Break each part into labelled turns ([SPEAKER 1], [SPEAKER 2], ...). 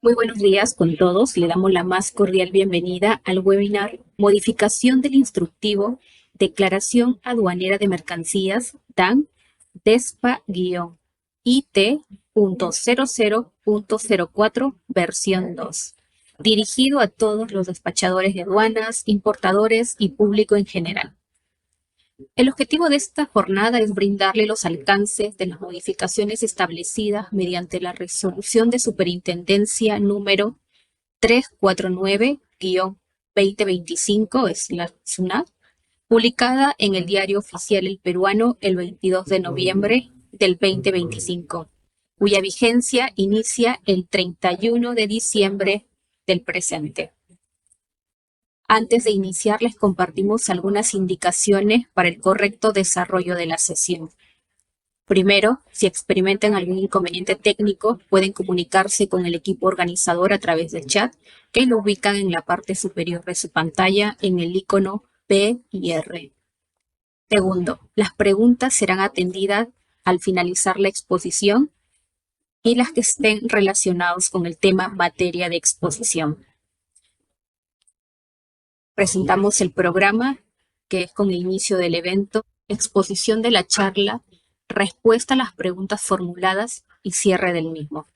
[SPEAKER 1] Muy buenos días con todos. Le damos la más cordial bienvenida al webinar Modificación del Instructivo Declaración Aduanera de Mercancías DAN DESPA-IT.00.04 versión 2, dirigido a todos los despachadores de aduanas, importadores y público en general. El objetivo de esta jornada es brindarle los alcances de las modificaciones establecidas mediante la resolución de superintendencia número 349-2025, es la SUNAT, publicada en el Diario Oficial El Peruano el 22 de noviembre del 2025, cuya vigencia inicia el 31 de diciembre del presente. Antes de iniciar, les compartimos algunas indicaciones para el correcto desarrollo de la sesión. Primero, si experimentan algún inconveniente técnico, pueden comunicarse con el equipo organizador a través del chat, que lo ubican en la parte superior de su pantalla en el icono P y R. Segundo, las preguntas serán atendidas al finalizar la exposición y las que estén relacionadas con el tema materia de exposición. Presentamos el programa, que es con el inicio del evento, exposición de la charla, respuesta a las preguntas formuladas y cierre del mismo.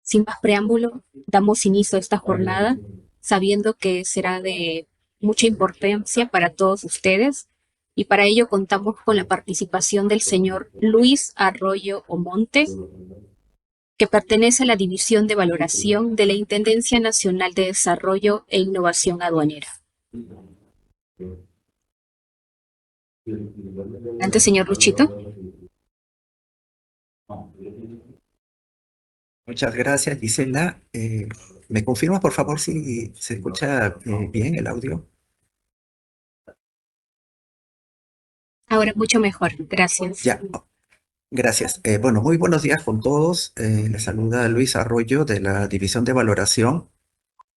[SPEAKER 1] Sin más preámbulo, damos inicio a esta jornada, sabiendo que será de mucha importancia para todos ustedes, y para ello contamos con la participación del señor Luis Arroyo Omonte, que pertenece a la División de Valoración de la Intendencia Nacional de Desarrollo e Innovación Aduanera. Antes, señor Luchito.
[SPEAKER 2] Muchas gracias, Gisela. ¿Me confirma, por favor, si se escucha bien el audio?
[SPEAKER 1] Ahora mucho mejor, gracias.
[SPEAKER 2] Ya, gracias. Bueno, muy buenos días con todos. Les saluda Luis Arroyo de la División de Valoración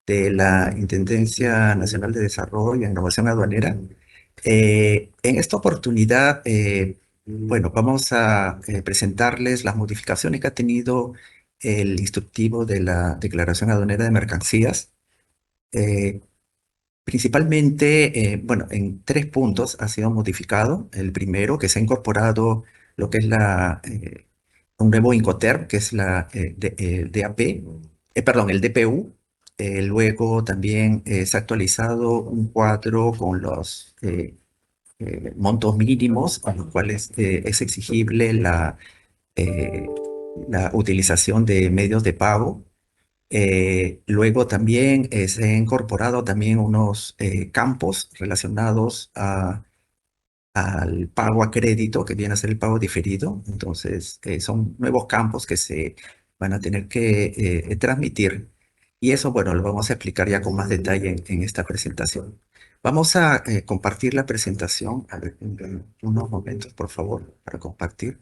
[SPEAKER 2] de la Intendencia Nacional de Desarrollo e Innovación Aduanera. En esta oportunidad, bueno, vamos a presentarles las modificaciones que ha tenido el instructivo de la Declaración Aduanera de Mercancías. Principalmente, bueno, en 3 puntos ha sido modificado. El primero, que se ha incorporado lo que es un nuevo Incoterm, que es DAP, perdón, el DPU. Luego también se ha actualizado un cuadro con los montos mínimos, con los cuales es exigible eh, la utilización de medios de pago. Luego también se han incorporado también unos campos relacionados al pago a crédito, que viene a ser el pago diferido. Entonces, son nuevos campos que se van a tener que transmitir. Y eso, bueno, lo vamos a explicar ya con más detalle en esta presentación. Vamos a compartir la presentación. A ver, unos momentos, por favor, para compartir.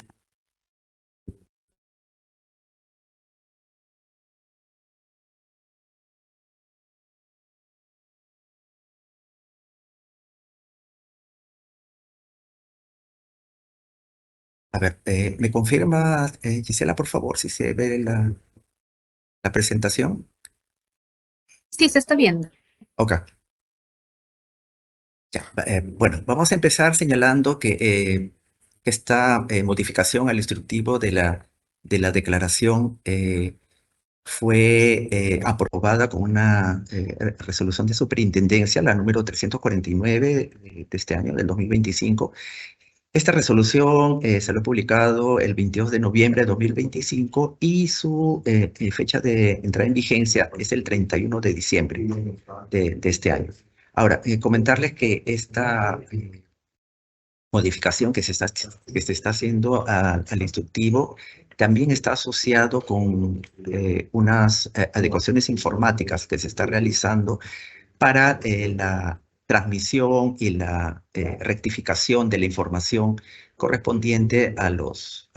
[SPEAKER 2] A ver, ¿me confirma, Gisela, por favor, si se ve la presentación?
[SPEAKER 1] Sí, se está viendo.
[SPEAKER 2] Ok. Ya, bueno, vamos a empezar señalando que esta modificación al instructivo de la declaración fue aprobada con una resolución de superintendencia, la número 349 de este año, del 2025. Esta resolución se lo ha publicado el 22 de noviembre de 2025 y su fecha de entrada en vigencia es el 31 de diciembre de este año. Ahora, comentarles que esta modificación que se está haciendo al instructivo también está asociado con unas adecuaciones informáticas que se está realizando para la transmisión y la rectificación de la información correspondiente a los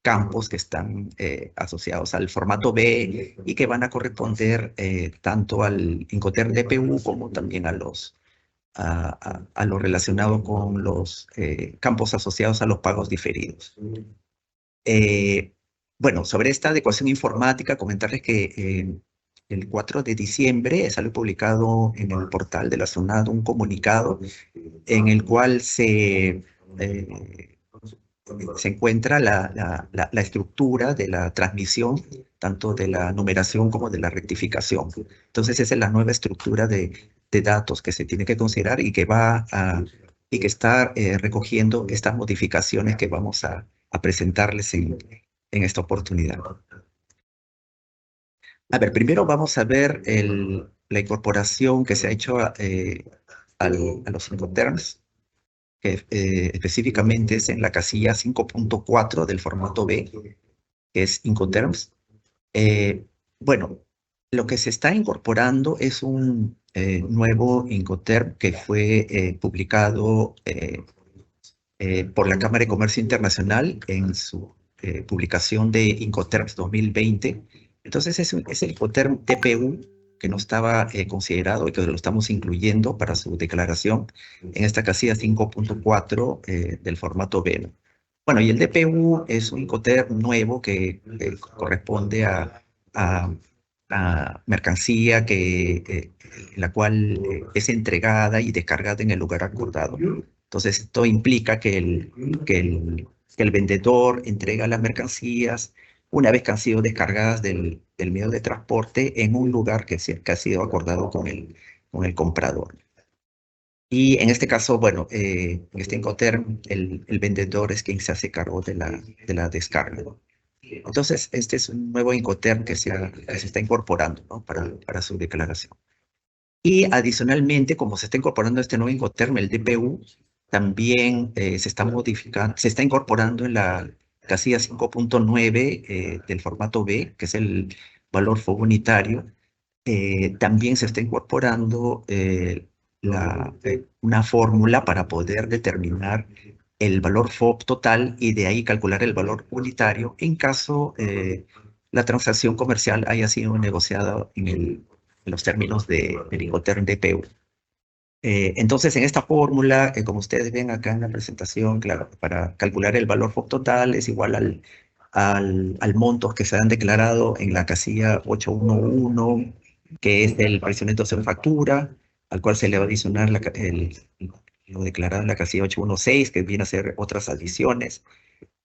[SPEAKER 2] campos que están asociados al formato B y que van a corresponder tanto al Incoterm DPU como también a lo relacionado con los campos asociados a los pagos diferidos. Bueno, sobre esta adecuación informática, comentarles que el 4 de diciembre salió publicado en el portal de la SUNAT un comunicado en el cual se encuentra la estructura de la transmisión, tanto de la numeración como de la rectificación. Entonces, esa es la nueva estructura de datos que se tiene que considerar y que está recogiendo estas modificaciones que vamos a presentarles en esta oportunidad. A ver, primero vamos a ver la incorporación que se ha hecho a los Incoterms, que específicamente es en la casilla 5.4 del formato B, que es Incoterms. Bueno, lo que se está incorporando es un nuevo Incoterm que fue publicado por la Cámara de Comercio Internacional en su publicación de Incoterms 2020. Entonces es el Incoterm DPU que no estaba considerado y que lo estamos incluyendo para su declaración en esta casilla 5.4 del formato B, ¿no? Bueno, y el DPU es un Incoterm nuevo que corresponde a, a mercancía la cual es entregada y descargada en el lugar acordado. Entonces, esto implica que el vendedor entrega las mercancías una vez que han sido descargadas del medio de transporte en un lugar que ha sido acordado con el comprador. Y en este caso, bueno, en este Incoterm, el vendedor es quien se hace cargo de la descarga, ¿no? Entonces, este es un nuevo Incoterm que se está incorporando, ¿no? Para su declaración. Y adicionalmente, como se está incorporando este nuevo Incoterm, el DPU, también se está modificando, se está incorporando en la casilla 5.9 del formato B, que es el valor FOB unitario. También se está incorporando una fórmula para poder determinar el valor FOB total y de ahí calcular el valor unitario en caso la transacción comercial haya sido negociada en los términos del Incoterm DPU. Entonces, en esta fórmula, como ustedes ven acá en la presentación, claro, para calcular el valor FOB total es igual al monto que se han declarado en la casilla 811, que es el precio neto en factura, al cual se le va a adicionar lo declarado en la casilla 816, que viene a ser otras adiciones,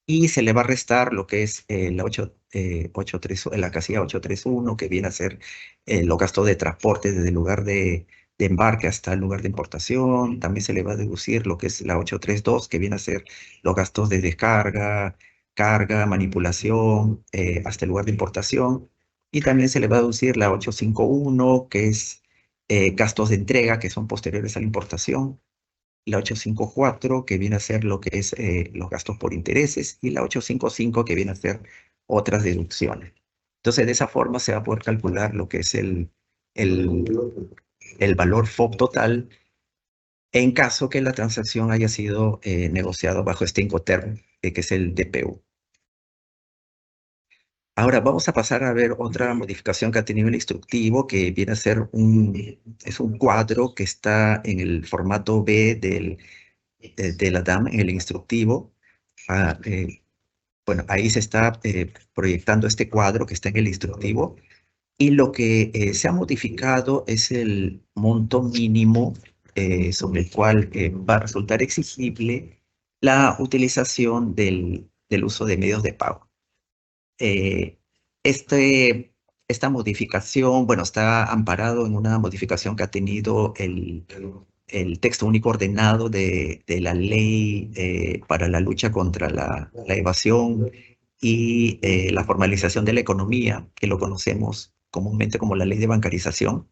[SPEAKER 2] y se le va a restar lo que es la casilla 831, que viene a ser los gastos de transporte desde el lugar de embarque hasta el lugar de importación. También se le va a deducir lo que es la 832, que viene a ser los gastos de descarga, carga, manipulación, hasta el lugar de importación. Y también se le va a deducir la 851, que es gastos de entrega, que son posteriores a la importación, la 854, que viene a ser lo que es los gastos por intereses, y la 855, que viene a ser otras deducciones. Entonces, de esa forma se va a poder calcular lo que es el, el valor FOB total en caso que la transacción haya sido negociada bajo este Incoterm, que es el DPU. Ahora vamos a pasar a ver otra modificación que ha tenido el instructivo, que viene a ser es un cuadro que está en el formato B de la DAM, en el instructivo. Ah, bueno, ahí se está proyectando este cuadro que está en el instructivo, y lo que se ha modificado es el monto mínimo sobre el cual va a resultar exigible la utilización del uso de medios de pago. Eh, esta modificación, bueno, está amparado en una modificación que ha tenido el texto único ordenado de la ley para la lucha contra la evasión y la formalización de la economía, que lo conocemos comúnmente como la ley de bancarización.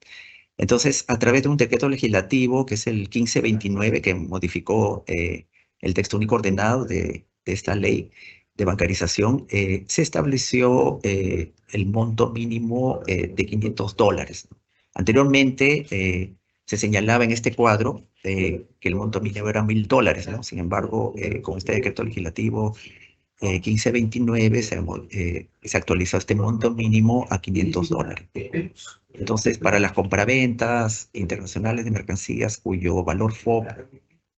[SPEAKER 2] Entonces, a través de un decreto legislativo, que es el 1529, que modificó el texto único ordenado de esta ley de bancarización, se estableció el monto mínimo de $500. Anteriormente se señalaba en este cuadro que el monto mínimo era $1,000, ¿no? Sin embargo, con este decreto legislativo 1529 se actualizó este monto mínimo a $500. Entonces, para las compraventas internacionales de mercancías cuyo valor FOB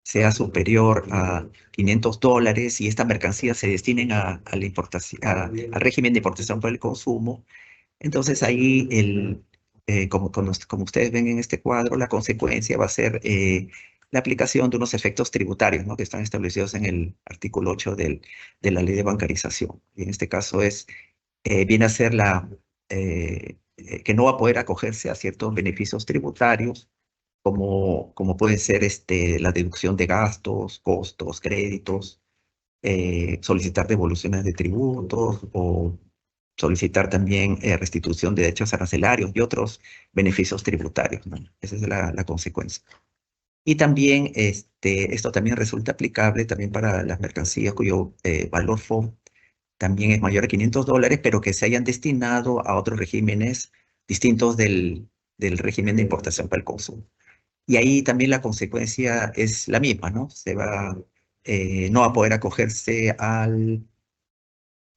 [SPEAKER 2] sea superior a $500 y esta mercancía se destinen a la importación, al régimen de importación por el consumo, entonces ahí, como ustedes ven en este cuadro, la consecuencia va a ser la aplicación de unos efectos tributarios, ¿no? Que están establecidos en el artículo 8 de la ley de bancarización. Y en este caso viene a ser que no va a poder acogerse a ciertos beneficios tributarios, como puede ser la deducción de gastos, costos, créditos, solicitar devoluciones de tributos o solicitar también restitución de derechos arancelarios y otros beneficios tributarios, ¿no? Esa es la consecuencia. Y también esto también resulta aplicable también para las mercancías cuyo valor FOB también es mayor a $500, pero que se hayan destinado a otros regímenes distintos del régimen de importación para el consumo. Y ahí también la consecuencia es la misma, ¿no? No va a poder acogerse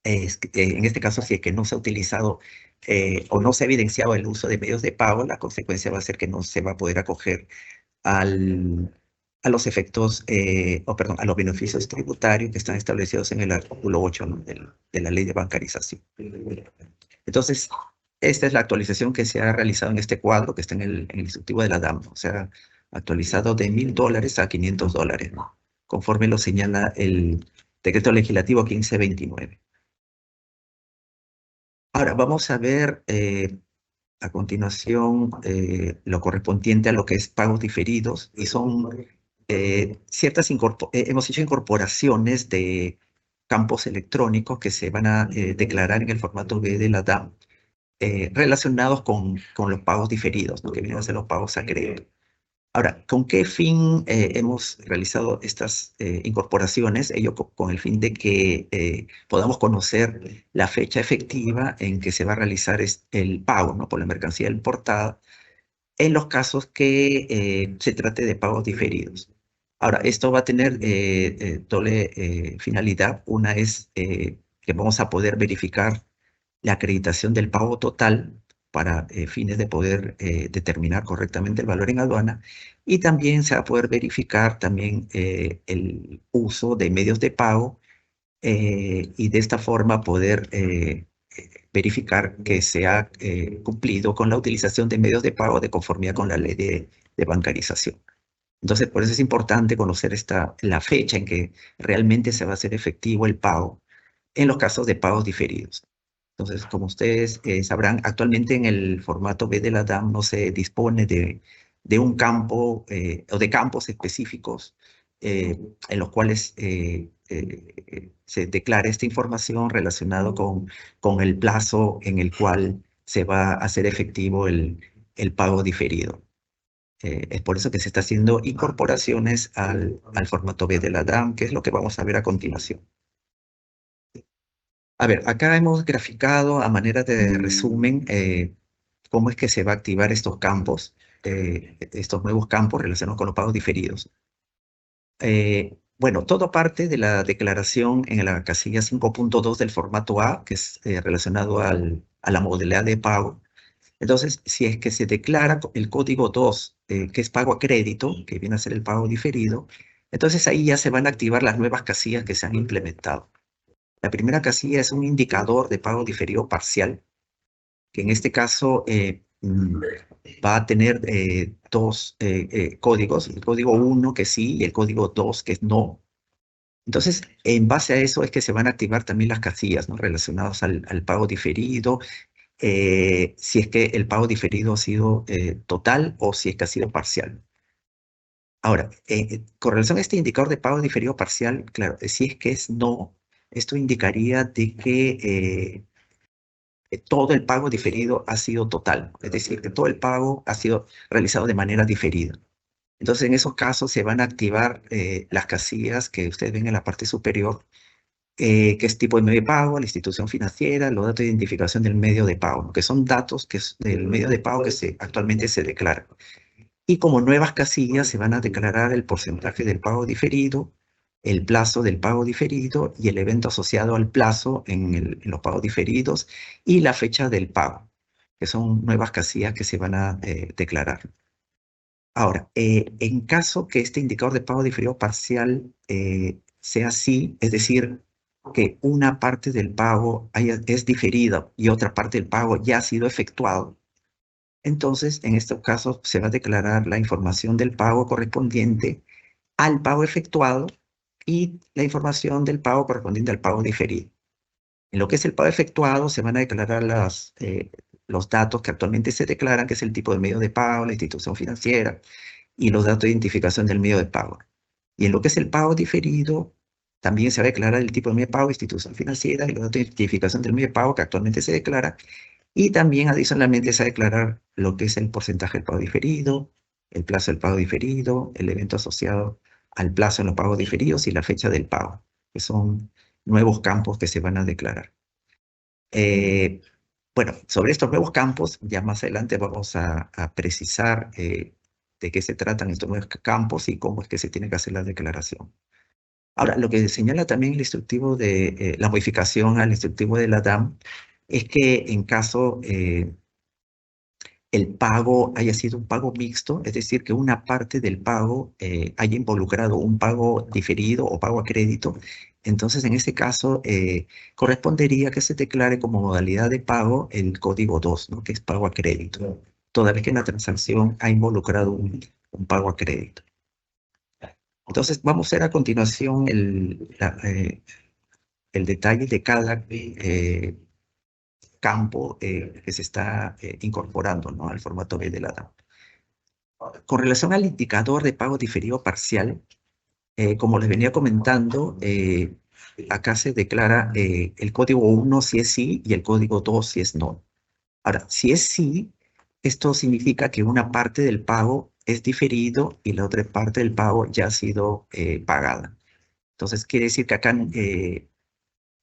[SPEAKER 2] en este caso, si es que no se ha utilizado o no se ha evidenciado el uso de medios de pago, la consecuencia va a ser que no se va a poder acoger a los efectos, o perdón, a los beneficios tributarios que están establecidos en el artículo 8, ¿no? de la ley de bancarización. Entonces, esta es la actualización que se ha realizado en este cuadro que está en el instructivo de la DAM, ¿no? O sea, actualizado de $1.000 a $500, ¿no? Conforme lo señala el decreto legislativo 1529. Ahora, vamos a ver a continuación lo correspondiente a lo que es pagos diferidos, y son hemos hecho incorporaciones de campos electrónicos que se van a declarar en el formato B de la DAM, relacionados con los pagos diferidos, ¿no? Que vienen a ser los pagos a crédito. Ahora, ¿con qué fin hemos realizado estas incorporaciones? Ello con el fin de que podamos conocer la fecha efectiva en que se va a realizar el pago, ¿no? Por la mercancía importada, en los casos que se trate de pagos diferidos. Ahora, esto va a tener doble finalidad. Una es que vamos a poder verificar la acreditación del pago total para fines de poder determinar correctamente el valor en aduana, y también se va a poder verificar también el uso de medios de pago, y de esta forma poder verificar que se ha cumplido con la utilización de medios de pago de conformidad con la ley de bancarización. Entonces, por eso es importante conocer la fecha en que realmente se va a hacer efectivo el pago en los casos de pagos diferidos. Entonces, como ustedes sabrán, actualmente en el formato B de la DAM no se dispone de un campo o de campos específicos en los cuales se declara esta información relacionado con el plazo en el cual se va a hacer efectivo el pago diferido. Es por eso que se está haciendo incorporaciones al formato B de la DAM, que es lo que vamos a ver a continuación. A ver, acá hemos graficado a manera de resumen cómo es que se va a activar estos campos, estos nuevos campos relacionados con los pagos diferidos. Bueno, todo parte de la declaración en la casilla 5.2 del formato A, que es relacionado a la modalidad de pago. Entonces, si es que se declara el código 2, que es pago a crédito, que viene a ser el pago diferido, entonces ahí ya se van a activar las nuevas casillas que se han implementado. La primera casilla es un indicador de pago diferido parcial, que en este caso va a tener dos códigos, el código 1 que sí y el código 2 que es no. Entonces, en base a eso es que se van a activar también las casillas, ¿no? Relacionadas al pago diferido, si es que el pago diferido ha sido total o si es que ha sido parcial. Ahora, con relación a este indicador de pago diferido parcial, claro, si es que es no, esto indicaría de que todo el pago diferido ha sido total, es decir, que todo el pago ha sido realizado de manera diferida. Entonces, en esos casos se van a activar las casillas que ustedes ven en la parte superior, que es tipo de medio de pago, la institución financiera, los datos de identificación del medio de pago, ¿no? Que son datos del medio de pago que actualmente se declara. Y como nuevas casillas se van a declarar el porcentaje del pago diferido, el plazo del pago diferido y el evento asociado al plazo en los pagos diferidos y la fecha del pago, que son nuevas casillas que se van a declarar. Ahora, en caso que este indicador de pago diferido parcial sea así, es decir, que una parte del pago es diferida y otra parte del pago ya ha sido efectuado, entonces en estos casos se va a declarar la información del pago correspondiente al pago efectuado y la información del pago correspondiente al pago diferido. En lo que es el pago efectuado se van a declarar los datos que actualmente se declaran, que es el tipo de medio de pago, la institución financiera y los datos de identificación del medio de pago. Y en lo que es el pago diferido, también se va a declarar el tipo de medio de pago, institución financiera y los datos de identificación del medio de pago que actualmente se declara. Y también adicionalmente se va a declarar lo que es el porcentaje del pago diferido, el plazo del pago diferido, el evento asociado al plazo en los pagos diferidos y la fecha del pago, que son nuevos campos que se van a declarar. Bueno, sobre estos nuevos campos, ya más adelante vamos a precisar de qué se tratan estos nuevos campos y cómo es que se tiene que hacer la declaración. Ahora, lo que señala también el instructivo de la modificación al instructivo de la DAM es que en caso el pago haya sido un pago mixto, es decir, que una parte del pago haya involucrado un pago diferido o pago a crédito, entonces en ese caso correspondería que se declare como modalidad de pago el código 2, ¿no? Que es pago a crédito, toda vez que la transacción ha involucrado un pago a crédito. Entonces vamos a ver a continuación el detalle de cada campo que se está incorporando, ¿no? Al formato B de la DAM. Con relación al indicador de pago diferido parcial, como les venía comentando, acá se declara el código 1 si es sí y el código 2 si es no. Ahora, si es sí, esto significa que una parte del pago es diferido y la otra parte del pago ya ha sido pagada. Entonces, quiere decir que acá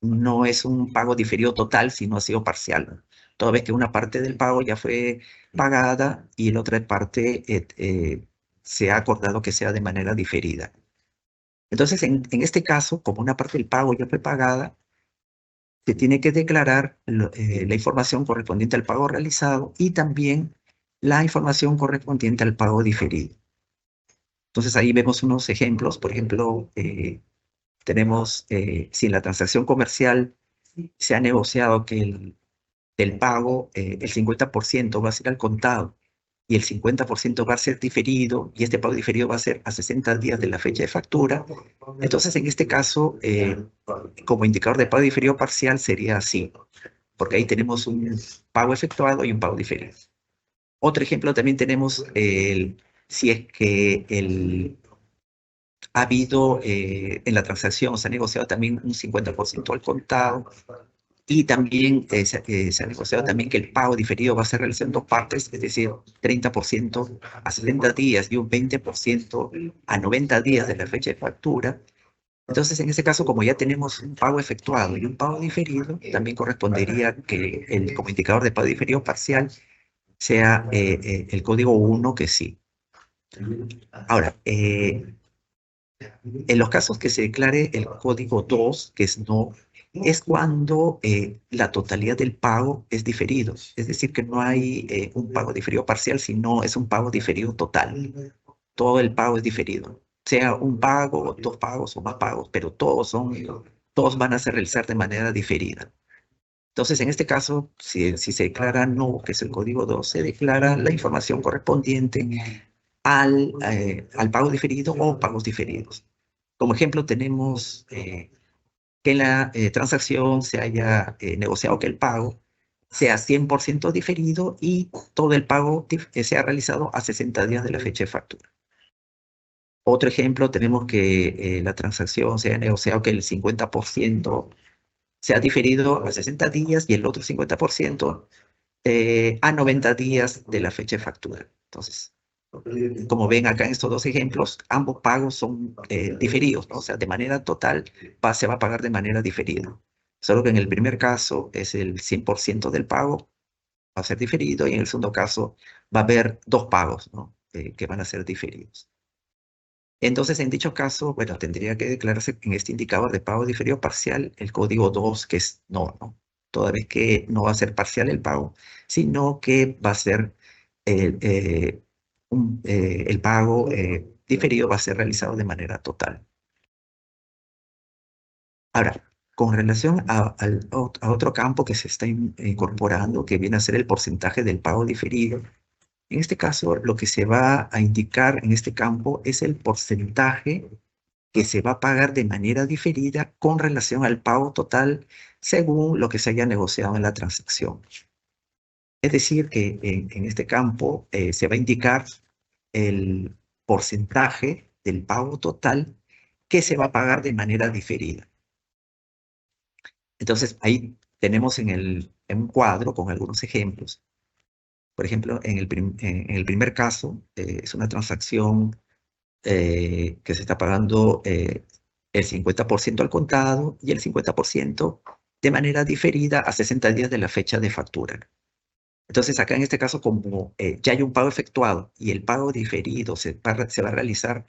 [SPEAKER 2] no es un pago diferido total, sino ha sido parcial. Toda vez que una parte del pago ya fue pagada y la otra parte se ha acordado que sea de manera diferida. Entonces, en este caso, como una parte del pago ya fue pagada, se tiene que declarar la información correspondiente al pago realizado y también la información correspondiente al pago diferido. Entonces, ahí vemos unos ejemplos. Por ejemplo, tenemos, si en la transacción comercial se ha negociado que del pago, el 50% va a ser al contado y el 50% va a ser diferido, y este pago diferido va a ser a 60 días de la fecha de factura. Entonces, en este caso, como indicador de pago diferido parcial sería así, porque ahí tenemos un pago efectuado y un pago diferido. Otro ejemplo también tenemos si es que ha habido en la transacción, se ha negociado también un 50% al contado, y también se ha negociado también que el pago diferido va a ser realizado en dos partes, es decir, 30% a 70 días y un 20% a 90 días de la fecha de factura. Entonces, en ese caso, como ya tenemos un pago efectuado y un pago diferido, también correspondería que como indicador de pago diferido parcial sea el código 1 que sí. Ahora, en los casos que se declare el código 2, que es no, es cuando la totalidad del pago es diferido. Es decir, que no hay un pago diferido parcial, sino es un pago diferido total. Todo el pago es diferido. Sea un pago, dos pagos o más pagos, pero todos van a ser realizar de manera diferida. Entonces, en este caso, si se declara no, que es el código 2, se declara la información correspondiente al pago diferido o pagos diferidos. Como ejemplo, tenemos que en la transacción se haya negociado que el pago sea 100% diferido y todo el pago sea realizado a 60 días de la fecha de factura. Otro ejemplo, tenemos que la transacción se haya negociado que el 50% sea diferido a 60 días y el otro 50% a 90 días de la fecha de factura. Entonces, como ven acá en estos dos ejemplos, ambos pagos son diferidos, ¿no? O sea, de manera total se va a pagar de manera diferida. Solo que en el primer caso es el 100% del pago, va a ser diferido, y en el segundo caso va a haber dos pagos, ¿no? Que van a ser diferidos. Entonces, en dicho caso, bueno, tendría que declararse en este indicador de pago diferido parcial el código 2, que es no, ¿no? Toda vez que no va a ser parcial el pago, sino que va a ser el pago diferido va a ser realizado de manera total. Ahora, con relación a otro campo que se está incorporando, que viene a ser el porcentaje del pago diferido, en este caso lo que se va a indicar en este campo es el porcentaje que se va a pagar de manera diferida con relación al pago total según lo que se haya negociado en la transacción. Es decir, que en este campo se va a indicar el porcentaje del pago total que se va a pagar de manera diferida. Entonces, ahí tenemos en un cuadro con algunos ejemplos. Por ejemplo, en el primer caso, es una transacción que se está pagando el 50% al contado y el 50% de manera diferida a 60 días de la fecha de factura. Entonces, acá en este caso, como ya hay un pago efectuado y el pago diferido se va a realizar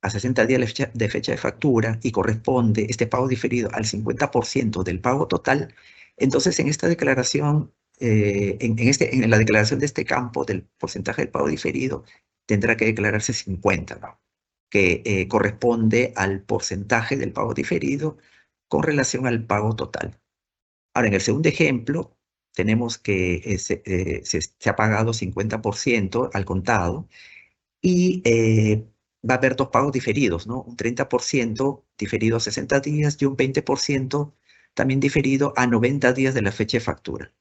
[SPEAKER 2] a 60 días de fecha de factura y corresponde este pago diferido al 50% del pago total, entonces en esta declaración, en la declaración de este campo del porcentaje del pago diferido, tendrá que declararse 50, ¿no? Que corresponde al porcentaje del pago diferido con relación al pago total. Ahora, en el segundo ejemplo, tenemos que se ha pagado 50% al contado y va a haber dos pagos diferidos, ¿no? Un 30% diferido a 60 días y un 20% también diferido a 90 días de la fecha de factura.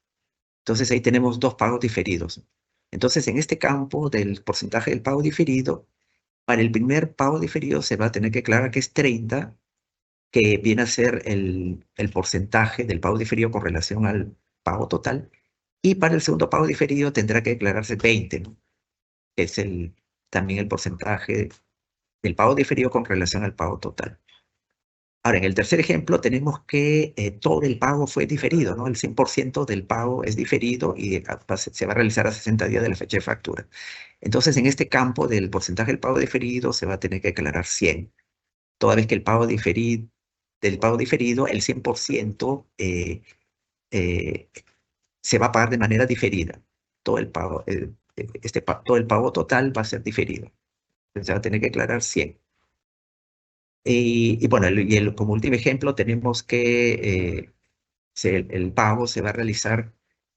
[SPEAKER 2] Entonces ahí tenemos dos pagos diferidos. Entonces en este campo del porcentaje del pago diferido, para el primer pago diferido se va a tener que aclarar que es 30, que viene a ser el porcentaje del pago diferido con relación al pago total. Y para el segundo pago diferido tendrá que declararse 20, ¿no? Que es también el porcentaje del pago diferido con relación al pago total. Ahora, en el tercer ejemplo tenemos que todo el pago fue diferido, ¿no? El 100% del pago es diferido y se va a realizar a 60 días de la fecha de factura. Entonces, en este campo del porcentaje del pago diferido se va a tener que declarar 100. Toda vez que del pago diferido, el 100% se va a pagar de manera diferida. Todo el pago, todo el pago total va a ser diferido. Entonces, se va a tener que declarar 100. Y bueno, como último ejemplo tenemos que el pago se va a realizar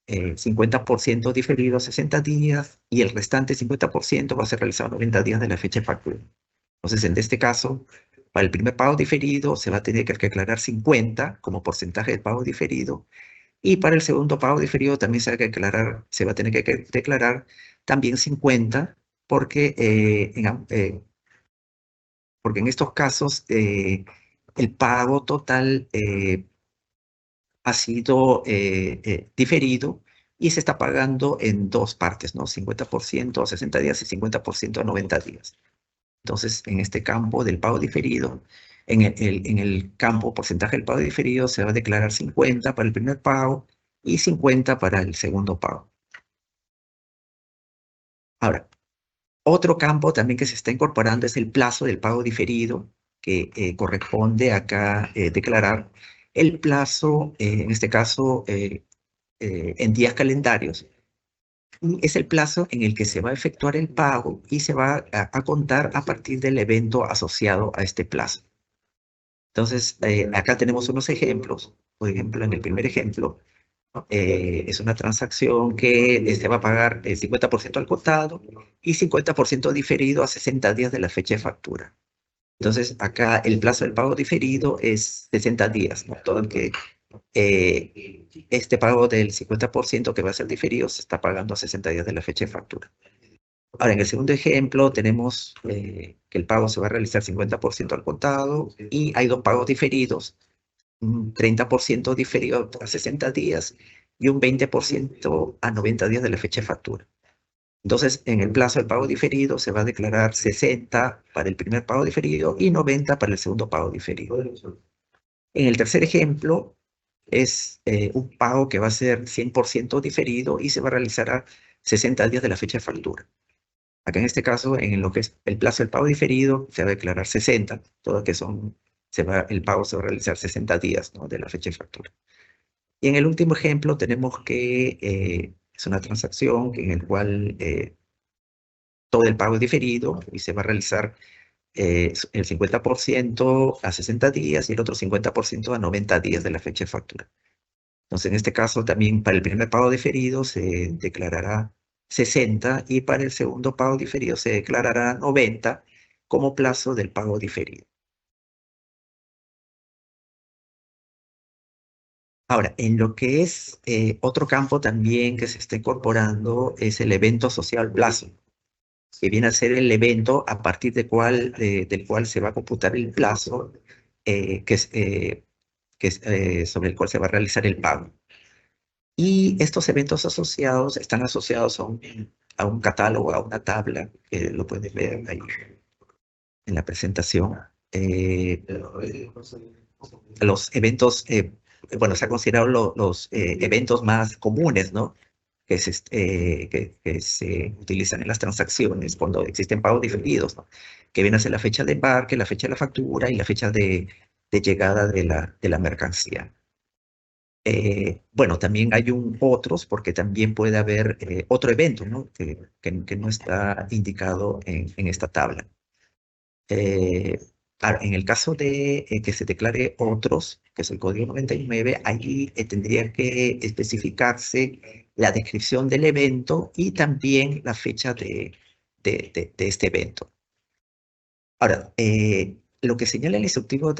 [SPEAKER 2] 50% diferido a 60 días y el restante 50% va a ser realizado a 90 días de la fecha de factura. Entonces, en este caso, para el primer pago diferido se va a tener que declarar 50 como porcentaje del pago diferido y para el segundo pago diferido también se va a tener que declarar también 50 porque porque en estos casos el pago total ha sido diferido y se está pagando en dos partes, ¿no? 50% a 60 días y 50% a 90 días. Entonces, en este campo del pago diferido, en el campo porcentaje del pago diferido se va a declarar 50 para el primer pago y 50 para el segundo pago. Ahora, otro campo también que se está incorporando es el plazo del pago diferido, que corresponde acá declarar el plazo, en este caso, en días calendarios. Y es el plazo en el que se va a efectuar el pago y se va a contar a partir del evento asociado a este plazo. Entonces, acá tenemos unos ejemplos. Por ejemplo, en el primer ejemplo, es una transacción que se va a pagar el 50% al contado y 50% diferido a 60 días de la fecha de factura. Entonces, acá el plazo del pago diferido es 60 días, ¿no? Todo el que este pago del 50% que va a ser diferido se está pagando a 60 días de la fecha de factura. Ahora, en el segundo ejemplo tenemos que el pago se va a realizar 50% al contado y hay dos pagos diferidos, un 30% diferido a 60 días y un 20% a 90 días de la fecha de factura. Entonces, en el plazo del pago diferido se va a declarar 60 para el primer pago diferido y 90 para el segundo pago diferido. En el tercer ejemplo es un pago que va a ser 100% diferido y se va a realizar a 60 días de la fecha de factura. Acá en este caso, en lo que es el plazo del pago diferido, se va a declarar 60, todo que el pago se va a realizar 60 días, ¿no? De la fecha de factura. Y en el último ejemplo tenemos que es una transacción en el cual todo el pago es diferido y se va a realizar el 50% a 60 días y el otro 50% a 90 días de la fecha de factura. Entonces, en este caso también para el primer pago diferido se declarará 60 y para el segundo pago diferido se declarará 90 como plazo del pago diferido. Ahora, en lo que es otro campo también que se está incorporando es el evento social plazo, que viene a ser el evento a partir del cual se va a computar el plazo sobre el cual se va a realizar el pago. Y estos eventos asociados están asociados a un catálogo, a una tabla, que lo pueden ver ahí en la presentación. Los eventos, bueno, se han considerado los eventos más comunes, ¿no? Que se utilizan en las transacciones cuando existen pagos diferidos, ¿no? Que viene a ser la fecha de embarque, la fecha de la factura y la fecha de llegada de la mercancía. Bueno, también hay otros, porque también puede haber otro evento, ¿no? Que no está indicado en esta tabla. Ahora, en el caso de que se declare otros, que es el código 99, ahí tendría que especificarse la descripción del evento y también la fecha de este evento. Ahora, lo que señala el instructivo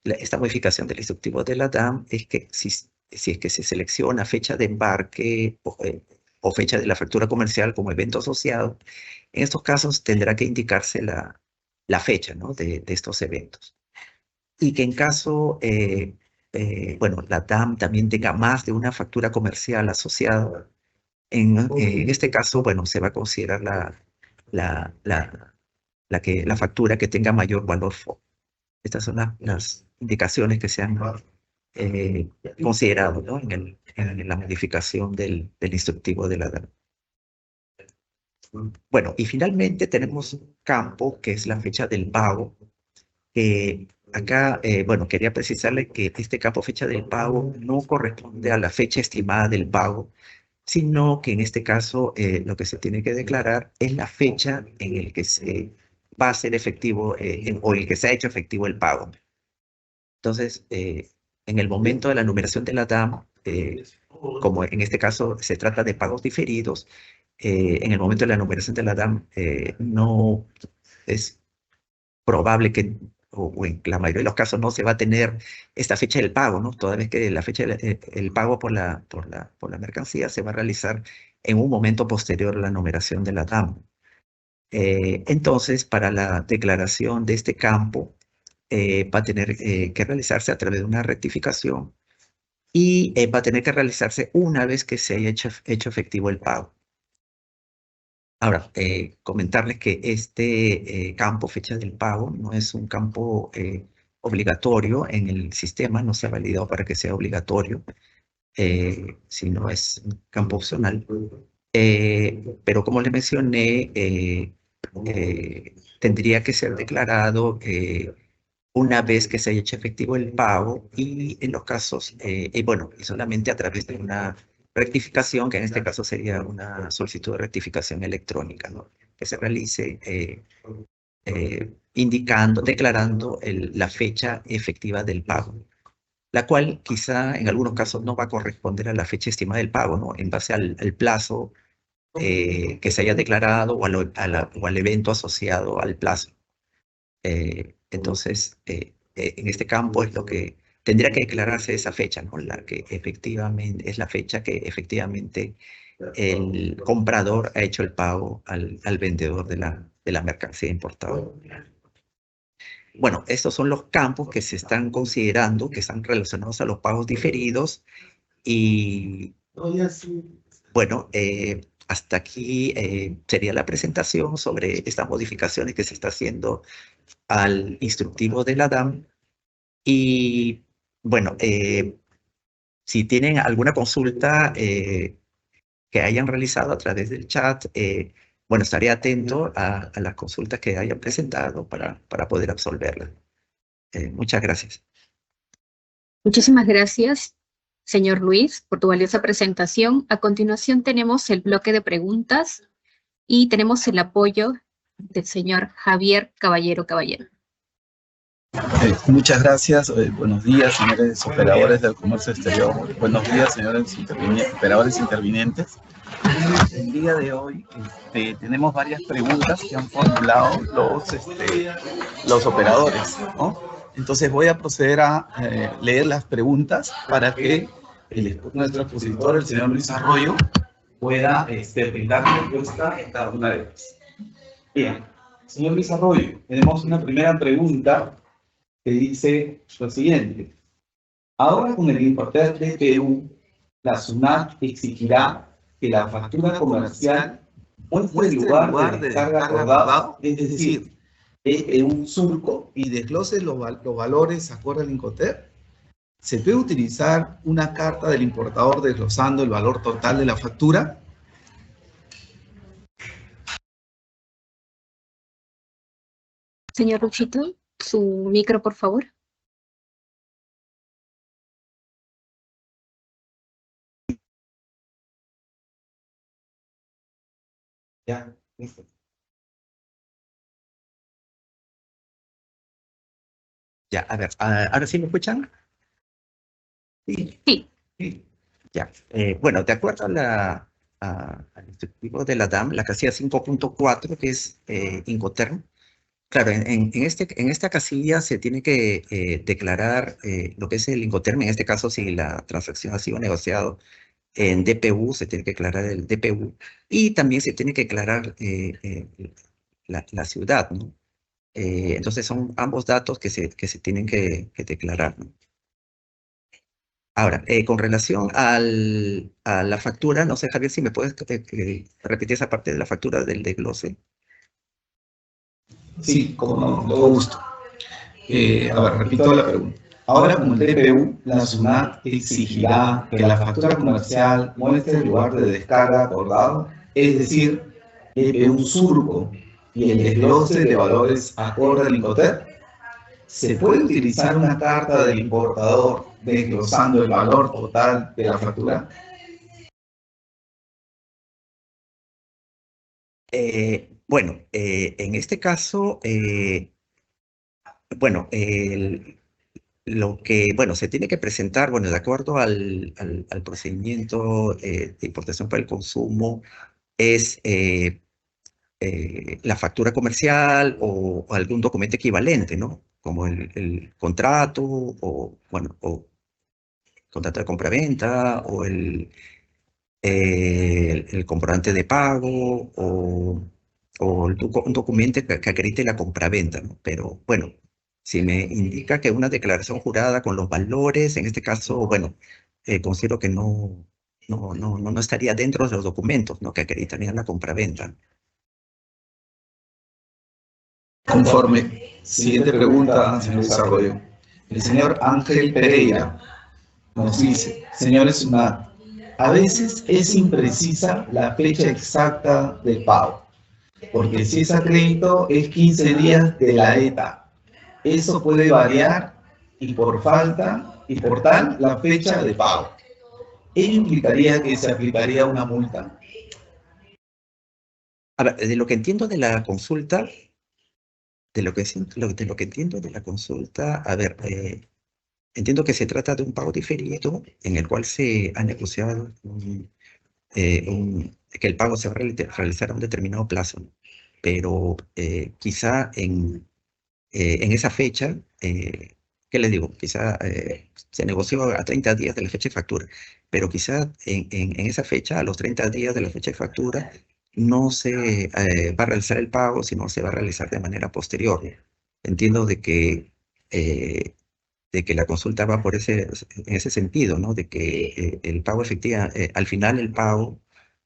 [SPEAKER 2] esta modificación del instructivo de la DAM es que si es que se selecciona fecha de embarque o fecha de la factura comercial como evento asociado, en estos casos tendrá que indicarse la fecha, ¿no? de estos eventos. Y que en caso, bueno, la DAM también tenga más de una factura comercial asociada, en este caso, bueno, se va a considerar la factura que tenga mayor valor FOB. Estas son las indicaciones que se han considerado, ¿no? en la modificación del instructivo de la DAM. Bueno, y finalmente tenemos un campo que es la fecha del pago, que acá, bueno, quería precisarle que este campo fecha del pago no corresponde a la fecha estimada del pago, sino que en este caso lo que se tiene que declarar es la fecha en el que se va a ser efectivo o en el que se ha hecho efectivo el pago. Entonces, en el momento de la numeración de la DAM, como en este caso se trata de pagos diferidos, en el momento de la numeración de la DAM no es probable que, o en la mayoría de los casos, no se va a tener esta fecha del pago, ¿no? Toda vez que la fecha el pago por la mercancía se va a realizar en un momento posterior a la numeración de la DAM. Entonces, para la declaración de este campo, va a tener que realizarse a través de una rectificación y va a tener que realizarse una vez que se haya hecho efectivo el pago. Ahora, comentarles que este campo fecha del pago no es un campo obligatorio en el sistema, no se ha validado para que sea obligatorio, sino es un campo opcional. Pero como les mencioné, tendría que ser declarado una vez que se haya hecho efectivo el pago y en los casos, bueno, y solamente a través de una rectificación, que en este caso sería una solicitud de rectificación electrónica, ¿no? Que se realice declarando la fecha efectiva del pago, la cual quizá en algunos casos no va a corresponder a la fecha estimada del pago, ¿no? En base al plazo que se haya declarado o al evento asociado al plazo. Entonces, en este campo es lo que tendría que declararse esa fecha, ¿no? La que efectivamente es la fecha que efectivamente el comprador ha hecho el pago al vendedor de la mercancía importada. Bueno, estos son los campos que se están considerando, que están relacionados a los pagos diferidos. Y bueno, hasta aquí sería la presentación sobre estas modificaciones que se está haciendo al instructivo de la DAM. Y bueno, si tienen alguna consulta que hayan realizado a través del chat, bueno, estaré atento a las consultas que hayan presentado para poder absolverlas. Muchas gracias.
[SPEAKER 1] Muchísimas gracias, señor Luis, por tu valiosa presentación. A continuación tenemos el bloque de preguntas Y tenemos el apoyo del señor Javier Caballero Caballero.
[SPEAKER 3] Muchas gracias. Buenos días, señores operadores del comercio exterior. Buenos días, señores operadores intervinientes. El día de hoy tenemos varias preguntas que han formulado los operadores, ¿no? Entonces voy a proceder a leer las preguntas para que nuestro expositor, el señor Luis Arroyo, pueda brindar respuesta a cada una de ellas. Bien, señor Luis Arroyo, tenemos una primera pregunta que dice lo siguiente. Ahora con el Incoterm DPU, la SUNAT exigirá que la factura comercial muestre el lugar de descarga acordado, es decir, un surco y desglose los valores acorde al Incoterm. ¿Se puede utilizar una carta del importador desglosando el valor total de la factura?
[SPEAKER 1] Señor Luchito, su micro, por favor.
[SPEAKER 2] Ya, listo. Ya, a ver, ¿ahora sí me escuchan? Sí.
[SPEAKER 1] Sí.
[SPEAKER 2] Sí. Ya. Bueno, de acuerdo al instructivo de la DAM, la casilla 5.4, que es Incoterm, claro, en esta casilla se tiene que declarar lo que es el Incoterm, en este caso si la transacción ha sido negociado en DPU, se tiene que declarar el DPU, y también se tiene que declarar la ciudad, ¿no? Entonces son ambos datos que se tienen que declarar, ¿no? Ahora, con relación a la factura, no sé, Javier, si me puedes repetir esa parte de la factura del desglose.
[SPEAKER 3] Sí, con todo gusto. A ver, repito la pregunta. Ahora, como el DPU, la SUNAT exigirá que la factura comercial muestre el lugar de descarga acordado, es decir, un surco y el desglose de valores acorde al Incoterm. ¿Se puede utilizar una carta del importador desglosando el valor total de la factura?
[SPEAKER 2] Bueno, en este caso, bueno, bueno, se tiene que presentar, bueno, de acuerdo al procedimiento de importación para el consumo, es la factura comercial o algún documento equivalente, ¿no? Como el contrato bueno, o contrato de compraventa o el comprobante de pago o un documento que acredite la compraventa, ¿no? Pero bueno, si me indica que una declaración jurada con los valores, en este caso, bueno, considero que no estaría dentro de los documentos, ¿no? Que acreditarían la compraventa.
[SPEAKER 3] Conforme. Siguiente pregunta, señor Desarrollo. El señor Ángel Pereira nos dice, señores SUNAT, a veces es imprecisa la fecha exacta del pago, porque si es a crédito es 15 días de la ETA. Eso puede variar y por falta y por tal la fecha de pago. ¿Ello implicaría que se aplicaría una multa?
[SPEAKER 2] A ver, de lo que entiendo de la consulta, de lo que entiendo de la consulta, a ver, entiendo que se trata de un pago diferido en el cual se ha negociado que el pago se va a realizar a un determinado plazo, ¿no? Pero quizá en esa fecha, ¿qué les digo? Quizá se negoció a 30 días de la fecha de factura, pero quizá en esa fecha, a los 30 días de la fecha de factura, no se va a realizar el pago, sino se va a realizar de manera posterior. Entiendo de que la consulta va en ese sentido, ¿no? De que el pago efectiva, al final el pago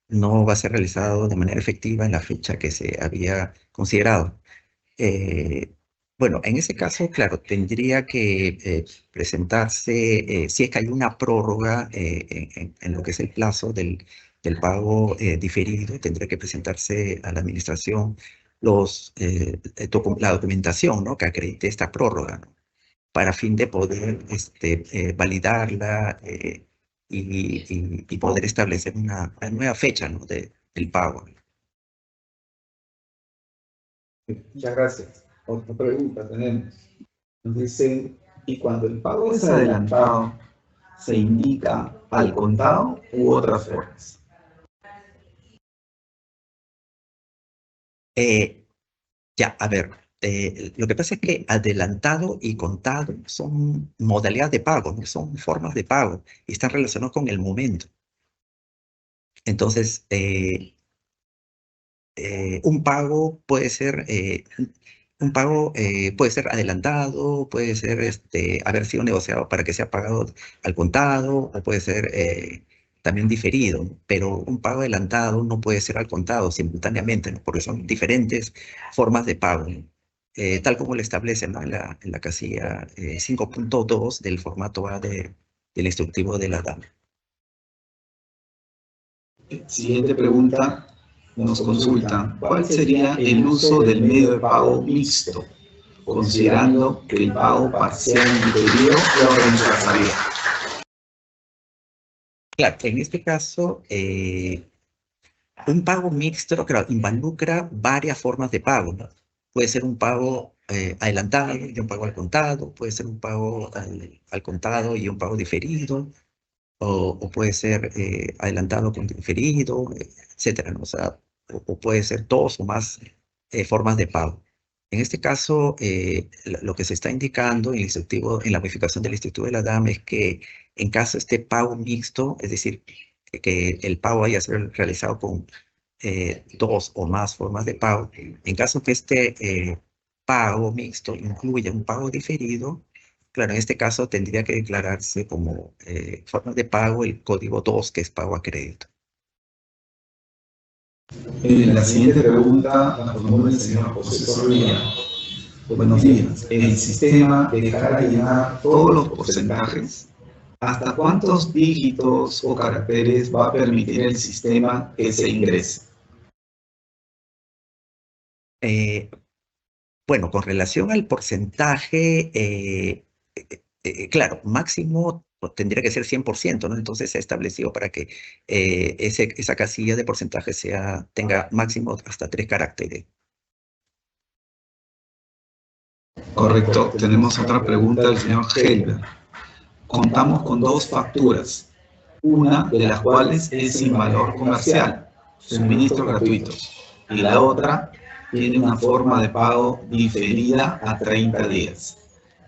[SPEAKER 2] no va a ser realizado de manera efectiva en la fecha que se había considerado. Eh, bueno, en ese caso, claro, tendría que presentarse, si es que hay una prórroga en lo que es el plazo del pago diferido, tendría que presentarse a la administración la documentación, ¿no? Que acredite esta prórroga, ¿no? Para fin de poder validarla y poder establecer una nueva fecha, ¿no? Del pago.
[SPEAKER 3] Muchas gracias. Otra pregunta tenemos. Nos dicen, ¿y cuando el pago es adelantado, se indica al contado u otras formas?
[SPEAKER 2] Ya, a ver, lo que pasa es que adelantado y contado son modalidades de pago, no son formas de pago y están relacionados con el momento. Entonces, un pago puede ser puede ser adelantado, puede ser haber sido negociado para que sea pagado al contado, o puede ser también diferido, pero un pago adelantado no puede ser al contado simultáneamente, ¿no? Porque son diferentes formas de pago, ¿no? Tal como lo establece, ¿no? en la casilla 5.2 del formato A del instructivo de la DAM.
[SPEAKER 3] Siguiente pregunta, nos consultan, ¿cuál sería el uso del medio de pago mixto, considerando que el pago parcial diferido lo reemplazaría?
[SPEAKER 2] Claro, en este caso, un pago mixto, claro, involucra varias formas de pago, ¿no? Puede ser un pago adelantado y un pago al contado, puede ser un pago al contado y un pago diferido, o puede ser adelantado con diferido, etcétera, ¿no? O sea, o puede ser dos o más formas de pago. En este caso, lo que se está indicando en el instructivo, en la modificación del Instituto de la DAM es que en caso de este pago mixto, es decir, que el pago haya sido realizado con dos o más formas de pago, en caso que este pago mixto incluya un pago diferido, claro, en este caso tendría que declararse como forma de pago el código 2, que es pago a crédito.
[SPEAKER 3] La siguiente pregunta la formula el señor José Zorrilla. Buenos días. ¿El sistema dejará llenar todos los porcentajes? ¿Hasta cuántos dígitos o caracteres va a permitir el sistema que se ingrese?
[SPEAKER 2] Bueno, con relación al porcentaje, claro, máximo tendría que ser 100%, ¿no? Entonces se ha establecido para que esa casilla de porcentaje tenga máximo hasta 3 caracteres.
[SPEAKER 3] Correcto. Tenemos otra pregunta del señor Helber. Contamos con dos facturas, una de las cuales es sin valor comercial, suministro gratuito, y la otra tiene una forma de pago diferida a 30 días.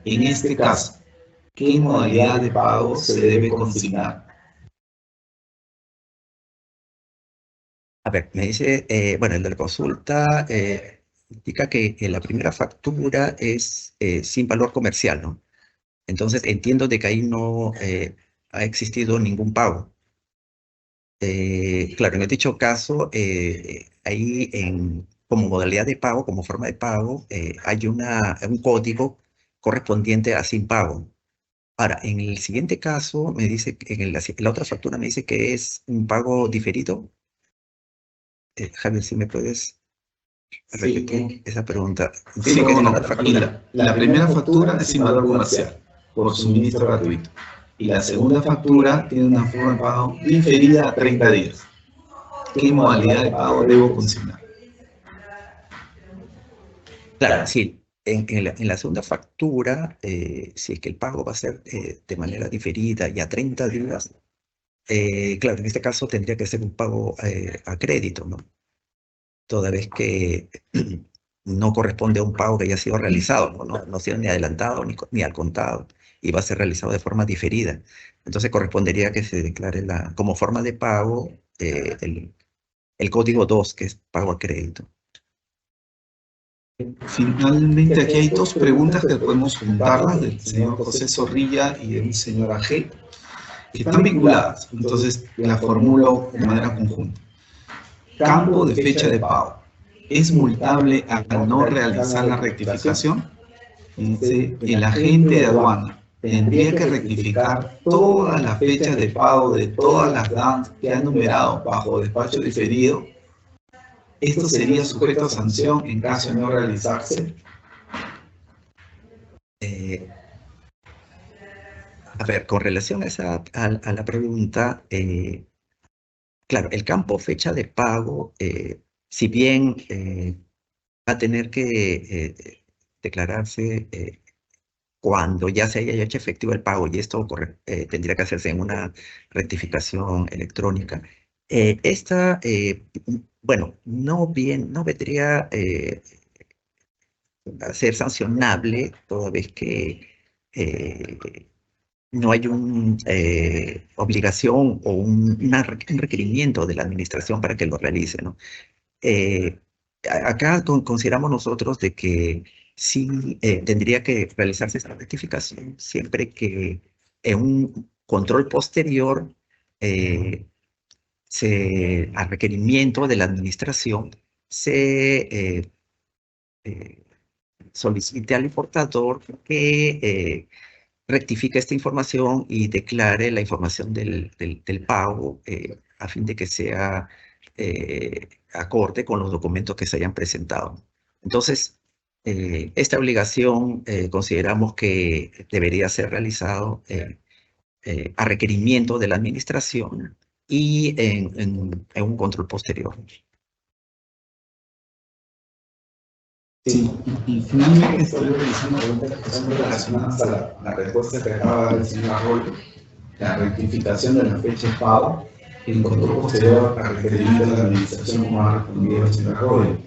[SPEAKER 3] En este caso, ¿qué modalidad de pago se debe consignar?
[SPEAKER 2] A ver, me dice, bueno, el de la consulta indica que la primera factura es sin valor comercial, ¿no? Entonces entiendo de que ahí no ha existido ningún pago. Claro, en el dicho caso, ahí como modalidad de pago, como forma de pago, hay un código correspondiente a sin pago. Ahora, en el siguiente caso, me dice, en la otra factura me dice que es un pago diferido. Javier, si me puedes repetir esa pregunta.
[SPEAKER 3] Sí, como no. Mira, la primera factura es sin valor comercial, por suministro gratuito. Y la segunda factura tiene una forma de pago diferida a 30 días. ¿Qué modalidad de pago debo consignar?
[SPEAKER 2] Claro, sí. En la segunda factura, si es que el pago va a ser de manera diferida y a 30 días, claro, en este caso tendría que ser un pago a crédito, ¿no? Toda vez que no corresponde a un pago que haya sido realizado, no ha sido ni adelantado ni al contado, y va a ser realizado de forma diferida. Entonces correspondería que se declare como forma de pago el código 2, que es pago a crédito.
[SPEAKER 3] Finalmente, aquí hay dos preguntas que podemos juntarlas, del señor José Zorrilla y del señor AG, que están vinculadas. Entonces, las formulo de manera conjunta. Campo de fecha de pago. ¿Es multable al no realizar la rectificación? Dice, el agente de aduana tendría que rectificar todas las fechas de pago de todas las DANs que ha numerado bajo despacho diferido. ¿Esto sería sujeto a sanción en caso de no realizarse?
[SPEAKER 2] A ver, con relación a la pregunta, claro, el campo fecha de pago, si bien a tener que declararse cuando ya se haya hecho efectivo el pago, y esto tendría que hacerse en una rectificación electrónica. Bueno, no vendría a ser sancionable toda vez que eh, no hay una obligación o un requerimiento de la administración para que lo realice, ¿no? Eh, Acá consideramos nosotros de que sí tendría que realizarse esta rectificación siempre que en un control posterior a requerimiento de la administración se solicite al importador que rectifique esta información y declare la información del pago a fin de que sea acorde con los documentos que se hayan presentado. Entonces, esta obligación consideramos que debería ser realizado a requerimiento de la administración y en un control posterior.
[SPEAKER 3] Sí, y finalmente estoy realizando preguntas que son relacionadas a la respuesta que acaba de dar el señor Arroyo, la rectificación de la fecha de pago, el control posterior al requerimiento de la administración, como ha respondido el señor Arroyo.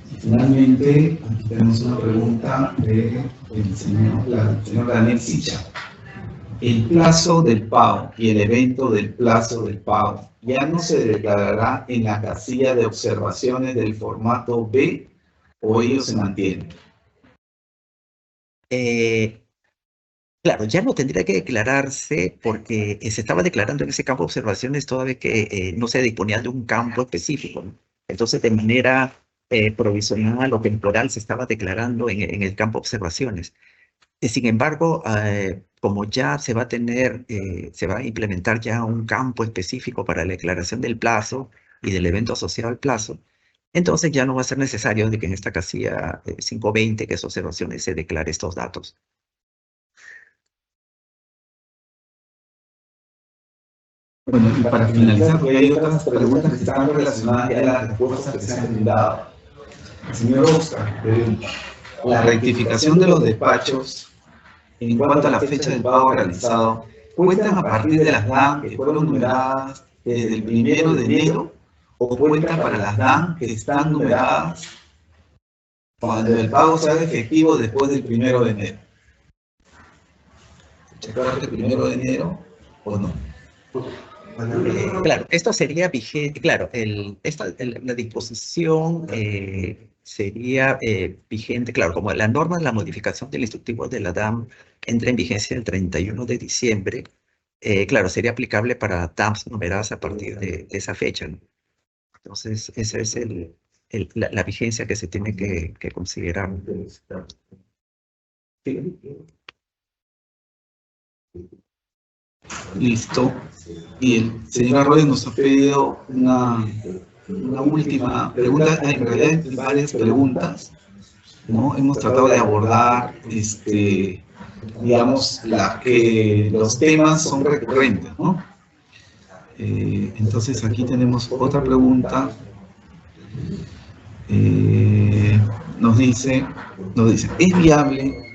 [SPEAKER 3] Y finalmente, aquí tenemos una pregunta del señor Daniel Sicha. El plazo del pago y el evento del plazo del pago ya no se declarará en la casilla de observaciones del formato B, o ellos se mantienen.
[SPEAKER 2] Claro, ya no tendría que declararse porque se estaba declarando en ese campo de observaciones toda vez que no se disponía de un campo específico, ¿no? Entonces, de manera provisional o temporal se estaba declarando en el campo de observaciones. Sin embargo, como ya se va a implementar ya un campo específico para la declaración del plazo y del evento asociado al plazo, entonces ya no va a ser necesario de que en esta casilla 520, que es observaciones, se declare estos datos.
[SPEAKER 3] Bueno, y para finalizar, porque hay otras preguntas que están relacionadas ya a las respuestas que se han dado. El señor Oscar pregunta, la rectificación de los despachos en cuanto a la fecha del pago realizado, ¿cuentan a partir de las DAN que fueron numeradas desde el 1 de enero o cuentan para las DAN que están numeradas cuando el pago se haga efectivo después del 1 de enero? ¿Se acuerda el 1 de enero o no?
[SPEAKER 2] Claro, esto sería vigente, claro, la disposición sería vigente, claro, como la norma de la modificación del instructivo de la DAM entra en vigencia el 31 de diciembre, claro, sería aplicable para DAMs numeradas a partir de esa fecha, ¿no? Entonces, esa es la vigencia que se tiene que considerar.
[SPEAKER 3] Listo. Y el señor Arroyo nos ha pedido una última pregunta. En realidad hay varias preguntas, ¿no? Hemos tratado de abordar, digamos, los temas son recurrentes, ¿no? Entonces aquí tenemos otra pregunta. Nos dice, ¿es viable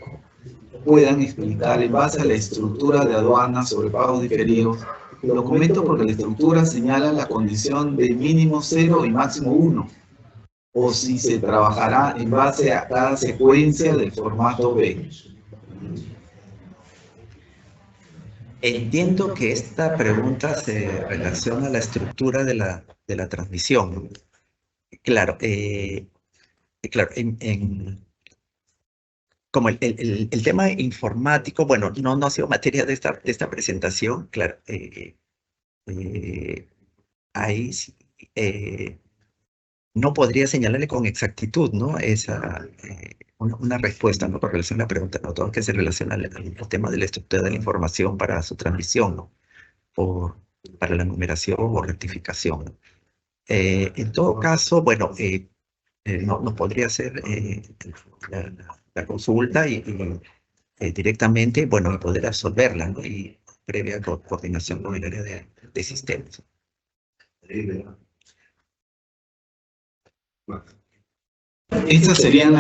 [SPEAKER 3] puedan explicar en base a la estructura de aduanas sobre pagos diferidos? Lo comento porque la estructura señala la condición de mínimo 0 y máximo 1, o si se trabajará en base a cada secuencia del formato B.
[SPEAKER 2] Entiendo que esta pregunta se relaciona a la estructura de la transmisión, ¿no? Claro, claro, como el tema informático, bueno, no ha sido materia de esta presentación, claro, ahí sí, no podría señalarle con exactitud, ¿no? Una respuesta, ¿no? Con relación a la pregunta, ¿no? Todo que se relaciona al tema de la estructura de la información para su transmisión, ¿no? Para la numeración o rectificación, ¿no? En todo caso, bueno, no podría ser la consulta y directamente, bueno, y poder resolverla, ¿no? Y previa coordinación con el área de sistemas.
[SPEAKER 3] Estas serían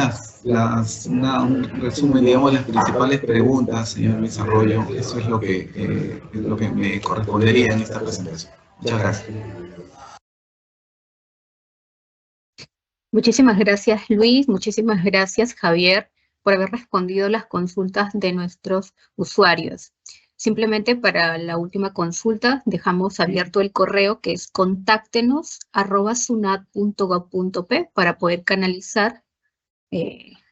[SPEAKER 3] un resumen, digamos, las principales preguntas, señor Luis Arroyo. Eso es lo que me correspondería en esta presentación. Muchas gracias.
[SPEAKER 1] Muchísimas gracias, Luis. Muchísimas gracias, Javier, por haber respondido las consultas de nuestros usuarios. Simplemente para la última consulta dejamos abierto el correo que es contáctenos@sunat.gov.p para poder canalizar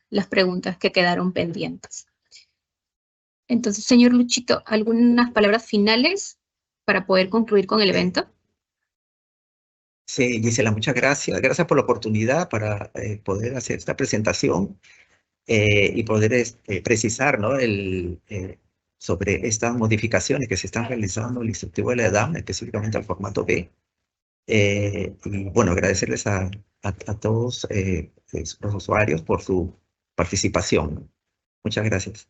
[SPEAKER 1] las preguntas que quedaron pendientes. Entonces, señor Luchito, ¿algunas palabras finales para poder concluir con el evento?
[SPEAKER 2] Sí, Gisela, muchas gracias. Gracias por la oportunidad para poder hacer esta presentación y poder precisar, ¿no? Sobre estas modificaciones que se están realizando en el instructivo de la EDAM, específicamente al formato B. Y bueno, agradecerles a todos los usuarios por su participación. Muchas gracias.